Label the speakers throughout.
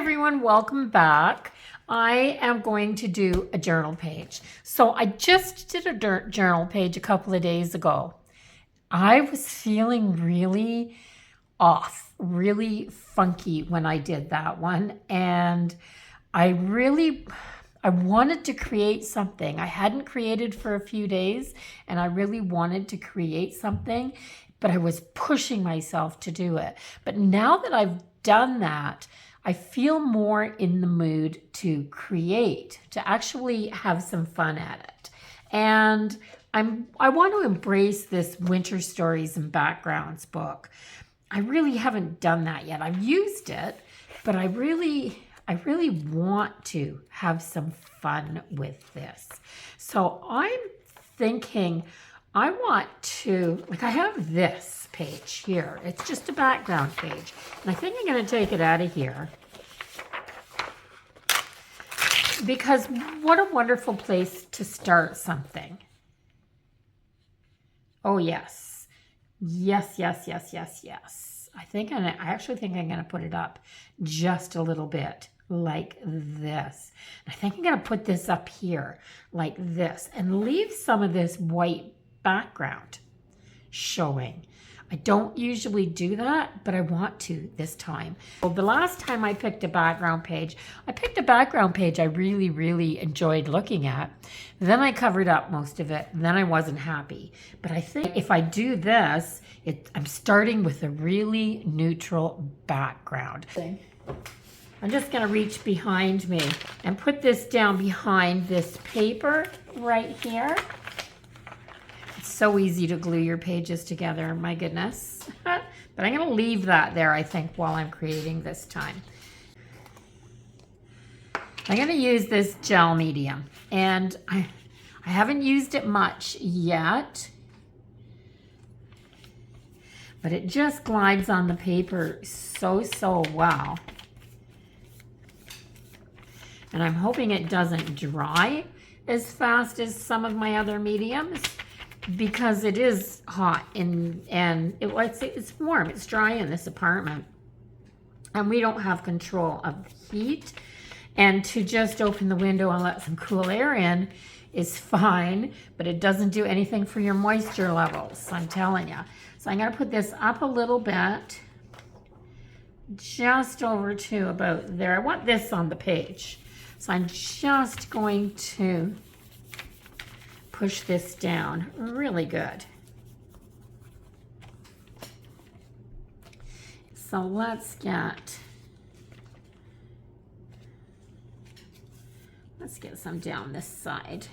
Speaker 1: everyone, welcome back. I am going to do a journal page. So I just did a journal page a couple of days ago. I was feeling really off, really funky when I did that one. And I wanted to create something. I hadn't created for a few days and I really wanted to create something, but I was pushing myself to do it. But now that I've done that, I feel more in the mood to create, to actually have some fun at it. And I want to embrace this Winter Stories and Backgrounds book. I really haven't done that yet. I've used it, but I really want to have some fun with this. So I'm thinking I want to, I have this page here. It's just a background page. And I think I'm going to take it out of here because what a wonderful place to start something. Oh, yes. Yes. I actually think I'm going to put it up just a little bit like this. I think I'm going to put this up here like this and leave some of this white background showing. I don't usually do that, but I want to this time. Well, the last time I picked a background page I really enjoyed looking at. Then I covered up most of it, and then I wasn't happy. But I think if I do this, I'm starting with a really neutral background. I'm just gonna reach behind me and put this down behind this paper right here. So easy to glue your pages together, my goodness. But I'm going to leave that there, I think, while I'm creating this time. I'm going to use this gel medium, and I haven't used it much yet, but it just glides on the paper so well. And I'm hoping it doesn't dry as fast as some of my other mediums, because it is hot and it's warm. It's dry in this apartment, and we don't have control of the heat. And to just open the window and let some cool air in is fine, but it doesn't do anything for your moisture levels, I'm telling you. So I'm going to put this up a little bit, just over to about there. I want this on the page, so I'm just going to push this down really good. So let's get some down this side.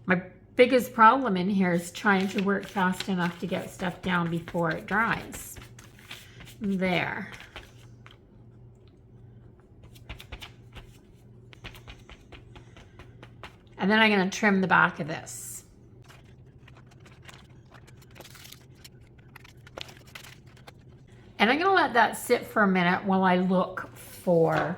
Speaker 1: My biggest problem in here is trying to work fast enough to get stuff down before it dries. There. And then I'm going to trim the back of this. And I'm going to let that sit for a minute while I look for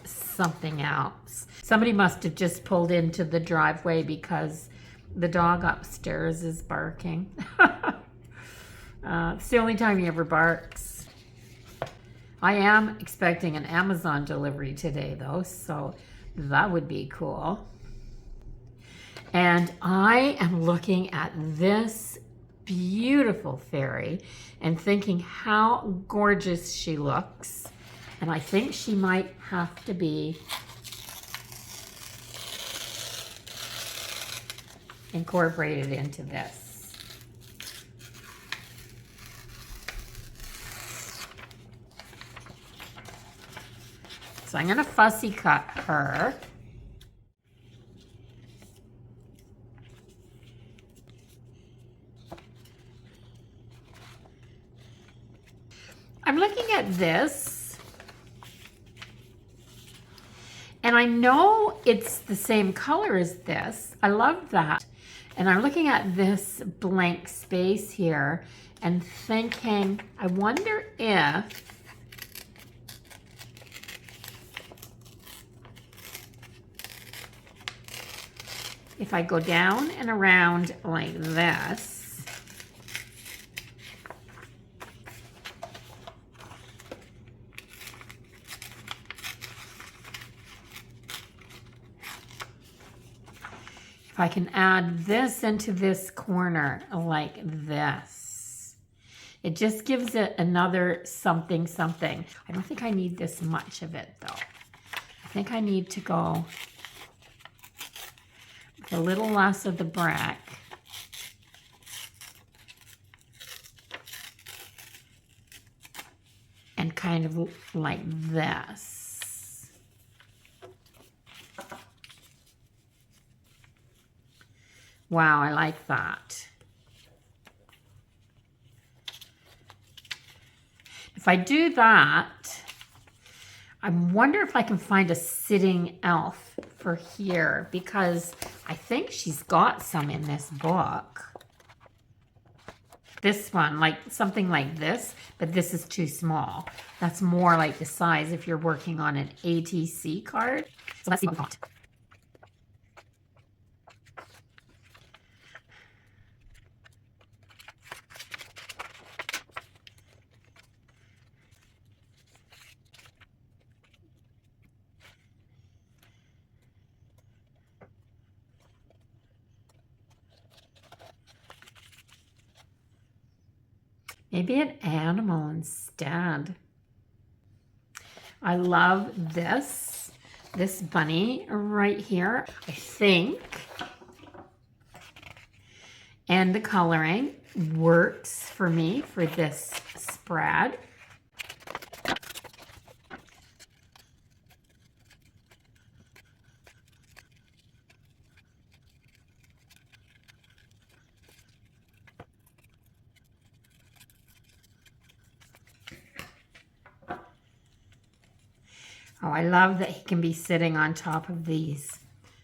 Speaker 1: something else. Somebody must have just pulled into the driveway because the dog upstairs is barking. It's the only time he ever barks. I am expecting an Amazon delivery today though, so that would be cool. And I am looking at this beautiful fairy and thinking how gorgeous she looks. And I think she might have to be incorporated into this. So I'm going to fussy cut her. I'm looking at this, and I know it's the same color as this. I love that. And I'm looking at this blank space here and thinking, I wonder if if I go down and around like this, if I can add this into this corner like this, it just gives it another something, something. I don't think I need this much of it though. I think I need to go with a little less of the brick. And kind of like this. Wow, I like that. If I do that, I wonder if I can find a sitting elf for here, because I think she's got some in this book. This one, like something like this, but this is too small. That's more like the size if you're working on an ATC card. So let's see what we got. Maybe an animal instead. I love this bunny right here, I think. And the coloring works for me for this spread. Oh, I love that he can be sitting on top of these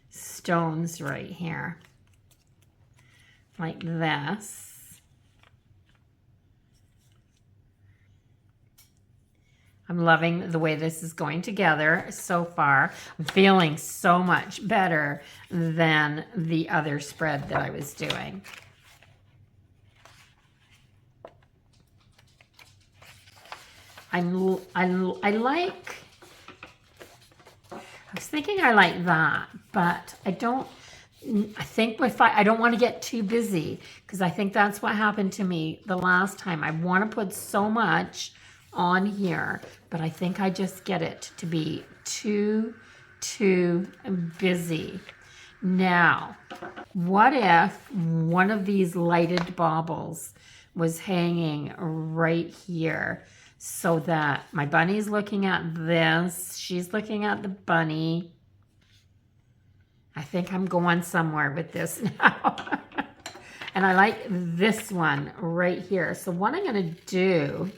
Speaker 1: stones right here. Like this. I'm loving the way this is going together so far. I'm feeling so much better than the other spread that I was doing. I was thinking I like that, but I think I don't want to get too busy, because I think that's what happened to me the last time. I want to put so much on here, but I think I just get it to be too busy. Now, what if one of these lighted baubles was hanging right here, so that my bunny's looking at this, she's looking at the bunny. I think I'm going somewhere with this now. And I like this one right here. So what I'm gonna do,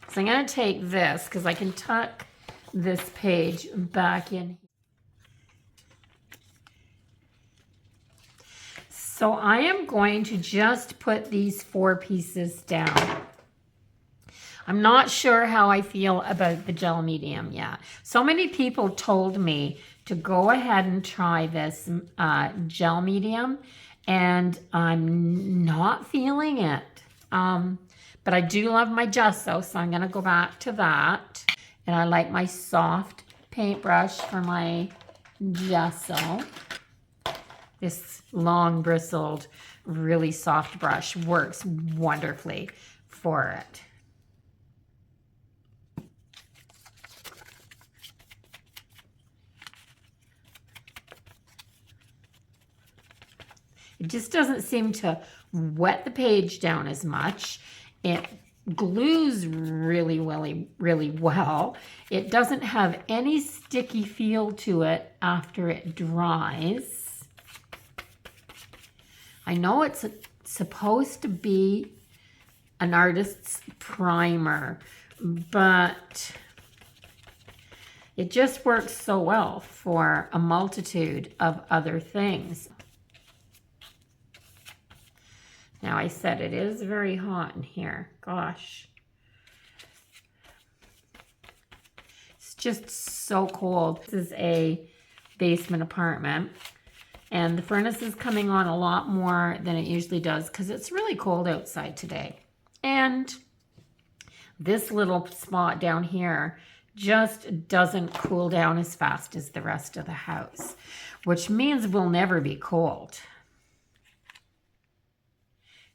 Speaker 1: so I'm gonna take this, because I can tuck this page back in. So I am going to just put these 4 pieces down. I'm not sure how I feel about the gel medium yet. So many people told me to go ahead and try this gel medium, and I'm not feeling it. But I do love my gesso, so I'm gonna go back to that. And I like my soft paintbrush for my gesso. This long bristled, really soft brush works wonderfully for it. It just doesn't seem to wet the page down as much. It glues really well. It doesn't have any sticky feel to it after it dries. I know it's supposed to be an artist's primer, but it just works so well for a multitude of other things. Now, I said it is very hot in here. Gosh. just so cold. This is a basement apartment, and the furnace is coming on a lot more than it usually does because it's really cold outside today. And this little spot down here just doesn't cool down as fast as the rest of the house, which means we'll never be cold.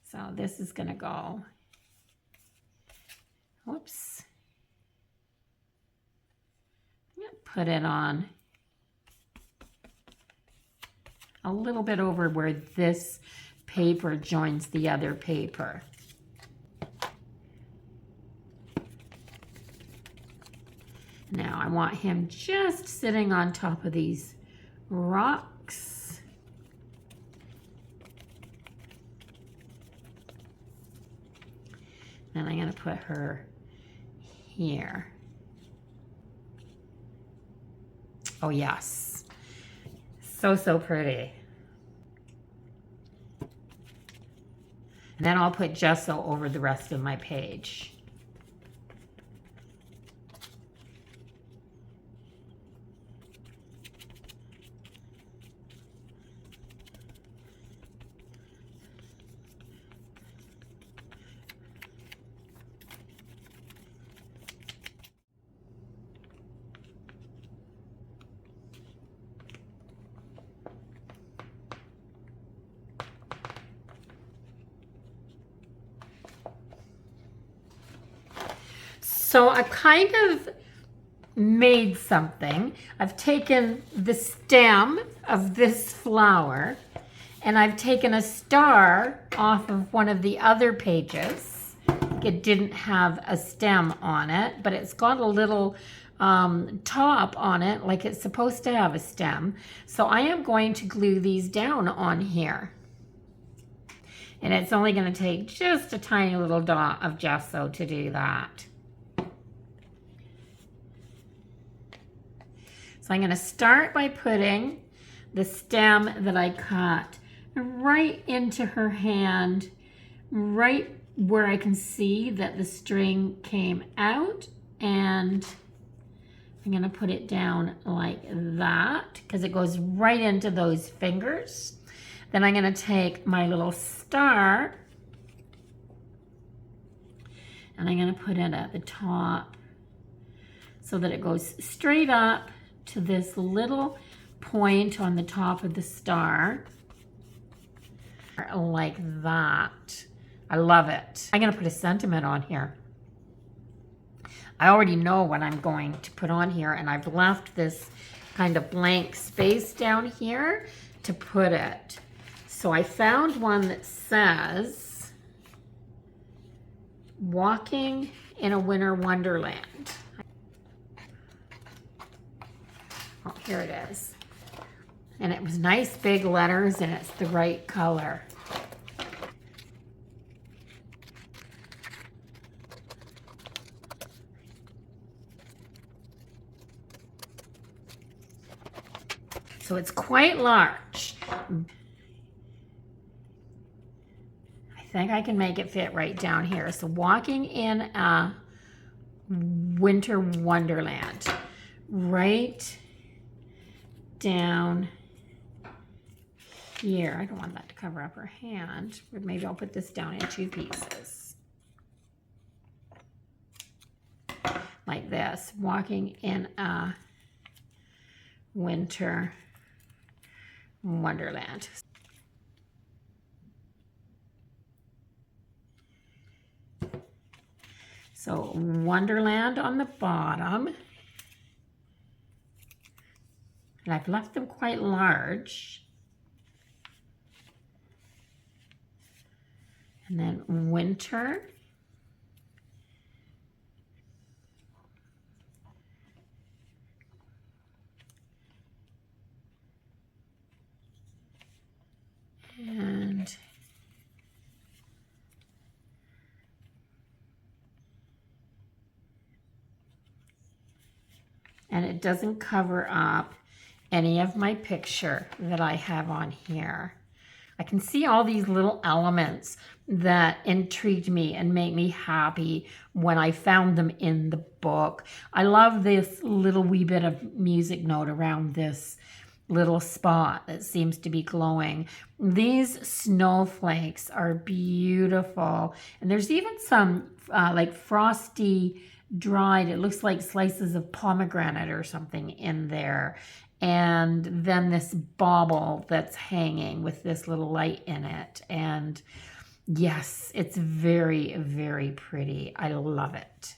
Speaker 1: So this is gonna go, whoops. Put it on a little bit over where this paper joins the other paper. Now I want him just sitting on top of these rocks. Then I'm going to put her here. Oh yes, so pretty. And then I'll put gesso over the rest of my page. So I've kind of made something. I've taken the stem of this flower and I've taken a star off of one of the other pages. It didn't have a stem on it, but it's got a little top on it like it's supposed to have a stem. So I am going to glue these down on here. And it's only going to take just a tiny little dot of gesso to do that. So I'm going to start by putting the stem that I cut right into her hand, right where I can see that the string came out, and I'm going to put it down like that because it goes right into those fingers. Then I'm going to take my little star and I'm going to put it at the top so that it goes straight up to this little point on the top of the star, like that. I love it. I'm gonna put a sentiment on here. I already know what I'm going to put on here, and I've left this kind of blank space down here to put it. So I found one that says, "Walking in a Winter Wonderland." Oh, here it is. And it was nice big letters and it's the right color. So it's quite large. I think I can make it fit right down here. So walking in a winter wonderland. Right down here. I don't want that to cover up her hand. Maybe I'll put this down in 2 pieces. Like this. Walking in a winter wonderland. So Wonderland on the bottom. And I've left them quite large. And then winter. And it doesn't cover up any of my picture that I have on here. I can see all these little elements that intrigued me and make me happy when I found them in the book. I love this little wee bit of music note around this little spot that seems to be glowing. These snowflakes are beautiful. And there's even some like frosty dried, it looks like slices of pomegranate or something in there. And then this bauble that's hanging with this little light in it. And yes, it's very, very pretty. I love it.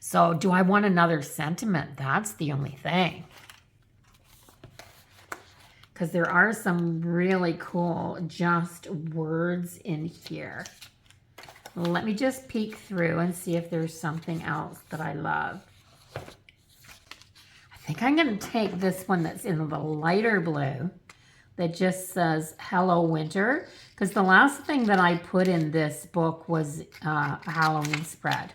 Speaker 1: So do I want another sentiment? That's the only thing. Because there are some really cool just words in here. Let me just peek through and see if there's something else that I love. I think I'm going to take this one that's in the lighter blue that just says Hello Winter, because the last thing that I put in this book was a Halloween spread.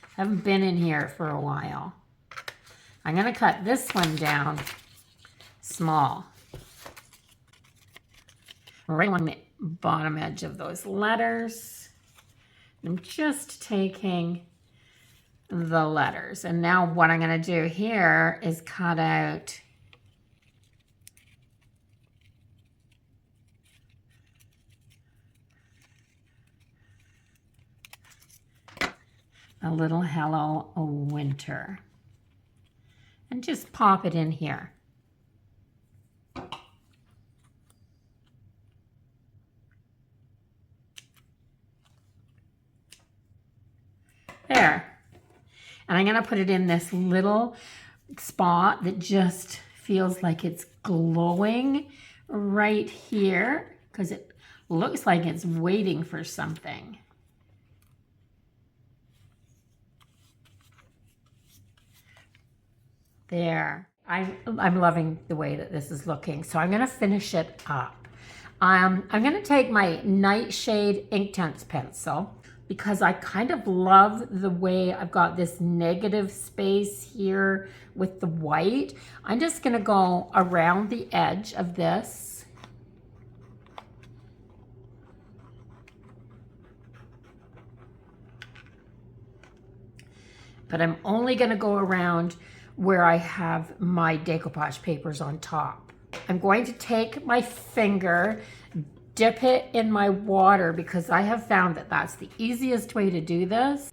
Speaker 1: I haven't been in here for a while. I'm going to cut this one down small, right along the bottom edge of those letters. I'm just taking the letters. And now what I'm going to do here is cut out a little Hello Winter and just pop it in here. There. And I'm going to put it in this little spot that just feels like it's glowing right here because it looks like it's waiting for something. There. I'm loving the way that this is looking. So I'm going to finish it up. I'm going to take my Nightshade Inktense pencil because I kind of love the way I've got this negative space here with the white. I'm just going to go around the edge of this. But I'm only going to go around where I have my decoupage papers on top. I'm going to take my finger, dip it in my water because I have found that that's the easiest way to do this.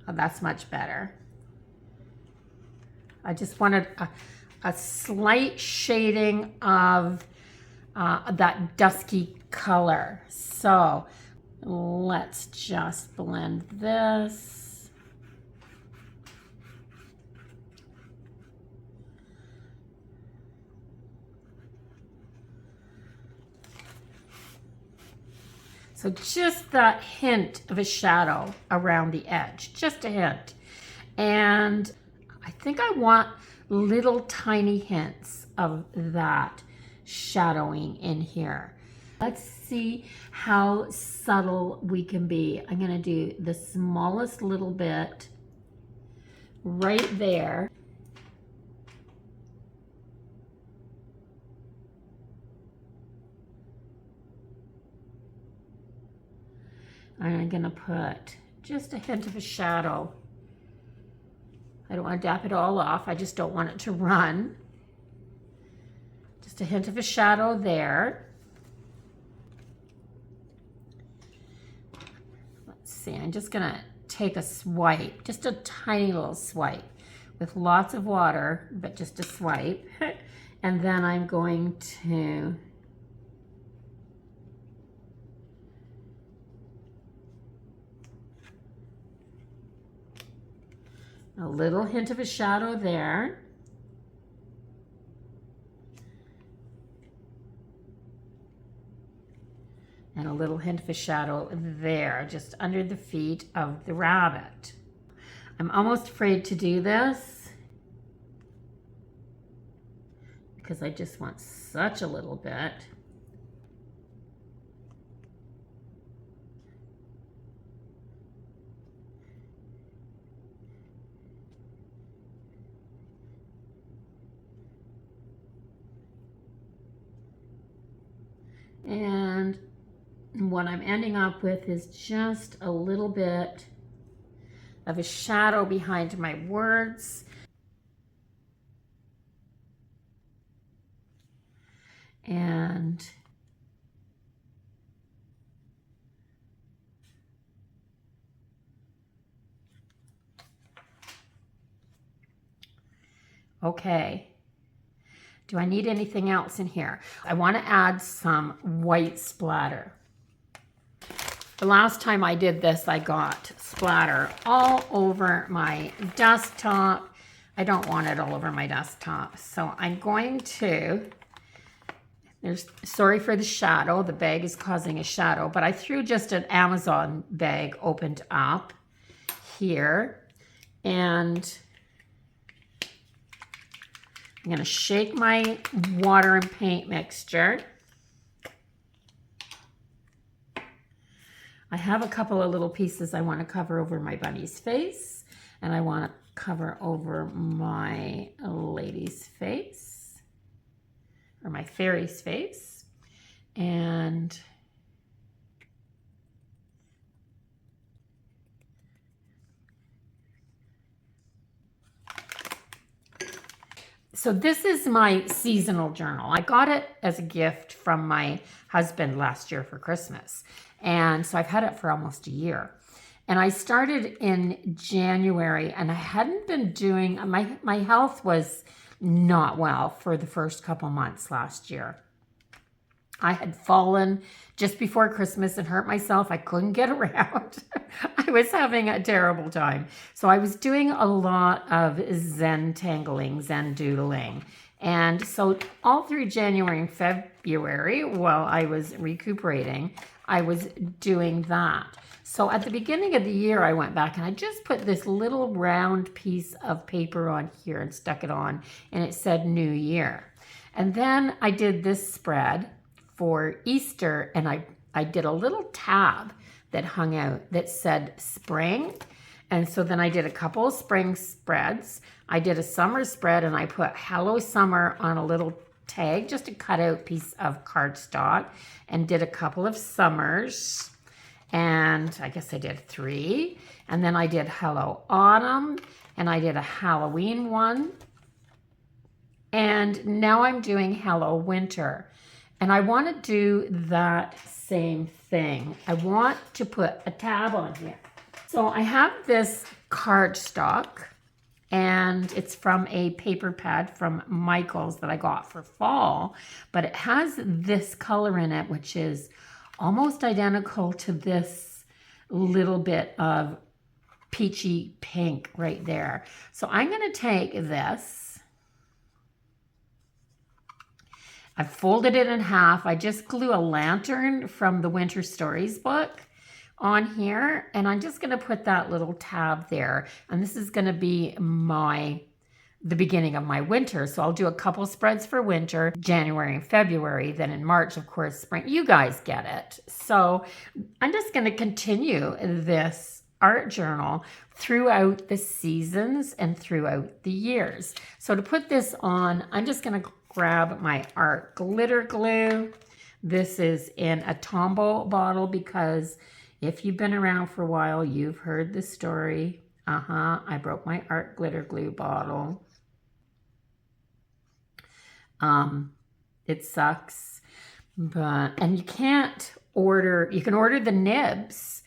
Speaker 1: Oh, that's much better. I just wanted a slight shading of that dusky color. So let's just blend this. So just that hint of a shadow around the edge, just a hint. And I think I want little tiny hints of that shadowing in here. Let's see how subtle we can be. I'm going to do the smallest little bit right there. I'm going to put just a hint of a shadow. I don't want to dap it all off. I just don't want it to run. Just a hint of a shadow there. Let's see. I'm just going to take a swipe, just a tiny little swipe with lots of water, but just a swipe. And then I'm going to a little hint of a shadow there. And a little hint of a shadow there, just under the feet of the rabbit. I'm almost afraid to do this because I just want such a little bit. And what I'm ending up with is just a little bit of a shadow behind my words. And okay. Do I need anything else in here? I want to add some white splatter. The last time I did this, I got splatter all over my desktop. I don't want it all over my desktop. So I'm going to, sorry for the shadow. The bag is causing a shadow, but I threw just an Amazon bag opened up here. And I'm going to shake my water and paint mixture. I have a couple of little pieces I want to cover over my bunny's face, and I want to cover over my lady's face, or my fairy's face. And so this is my seasonal journal. I got it as a gift from my husband last year for Christmas. And so I've had it for almost a year. And I started in January, and I hadn't been doing, my health was not well for the first couple months last year. I had fallen just before Christmas and hurt myself. I couldn't get around. I was having a terrible time. So I was doing a lot of Zen tangling, Zen doodling. And so all through January and February, while I was recuperating, I was doing that. So at the beginning of the year, I went back and I just put this little round piece of paper on here and stuck it on, and it said New Year. And then I did this spread for Easter, and I did a little tab that hung out that said spring. And so then I did a couple of spring spreads. I did a summer spread, and I put Hello Summer on a little tag, just a cutout piece of cardstock, and did a couple of summers. And I guess I did 3. And then I did Hello Autumn, and I did a Halloween one. And now I'm doing Hello Winter. And I want to do that same thing. I want to put a tab on here. So I have this cardstock, and it's from a paper pad from Michael's that I got for fall, but it has this color in it, which is almost identical to this little bit of peachy pink right there. So I'm going to take this. I folded it in half. I just glue a lantern from the Winter Stories book on here, and I'm just going to put that little tab there, and this is going to be the beginning of my winter. So I'll do a couple spreads for winter, January and February, then in March, of course, spring. You guys get it. So I'm just going to continue this art journal throughout the seasons and throughout the years. So to put this on, I'm just going to grab my art glitter glue. This is in a Tombow bottle, because if you've been around for a while, you've heard the story. I broke my art glitter glue bottle. It sucks, and you can't order, you can order the nibs,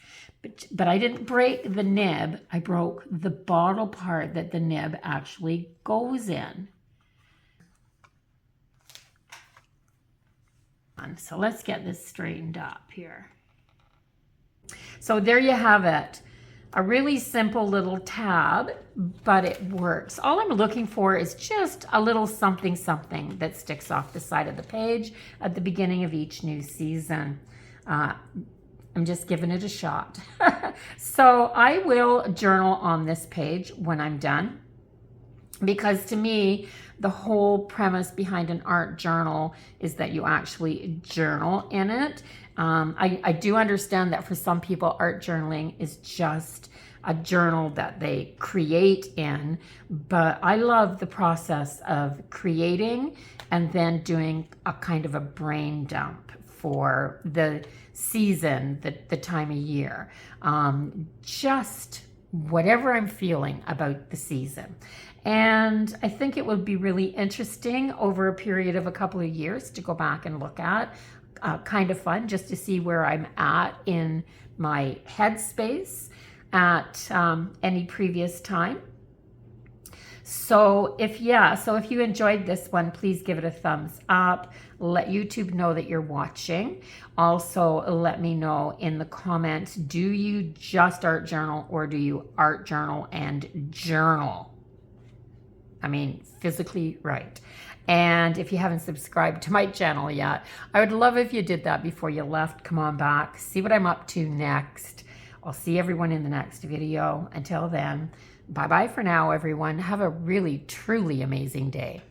Speaker 1: but I didn't break the nib. I broke the bottle part that the nib actually goes in. So let's get this straightened up here. So there you have it. A really simple little tab, but it works. All I'm looking for is just a little something that sticks off the side of the page at the beginning of each new season. I'm just giving it a shot. So I will journal on this page when I'm done, because to me, the whole premise behind an art journal is that you actually journal in it. I do understand that for some people, art journaling is just a journal that they create in, but I love the process of creating and then doing a kind of a brain dump for the season, the time of year. Just whatever I'm feeling about the season. And I think it would be really interesting over a period of a couple of years to go back and look at. Kind of fun just to see where I'm at in my headspace at any previous time. So if you enjoyed this one, please give it a thumbs up. Let YouTube know that you're watching. Also, let me know in the comments, do you just art journal or do you art journal and journal? I mean, physically right. And if you haven't subscribed to my channel yet, I would love if you did that before you left. Come on back, see what I'm up to next. I'll see everyone in the next video. Until then, bye-bye for now, everyone. Have a really, truly amazing day.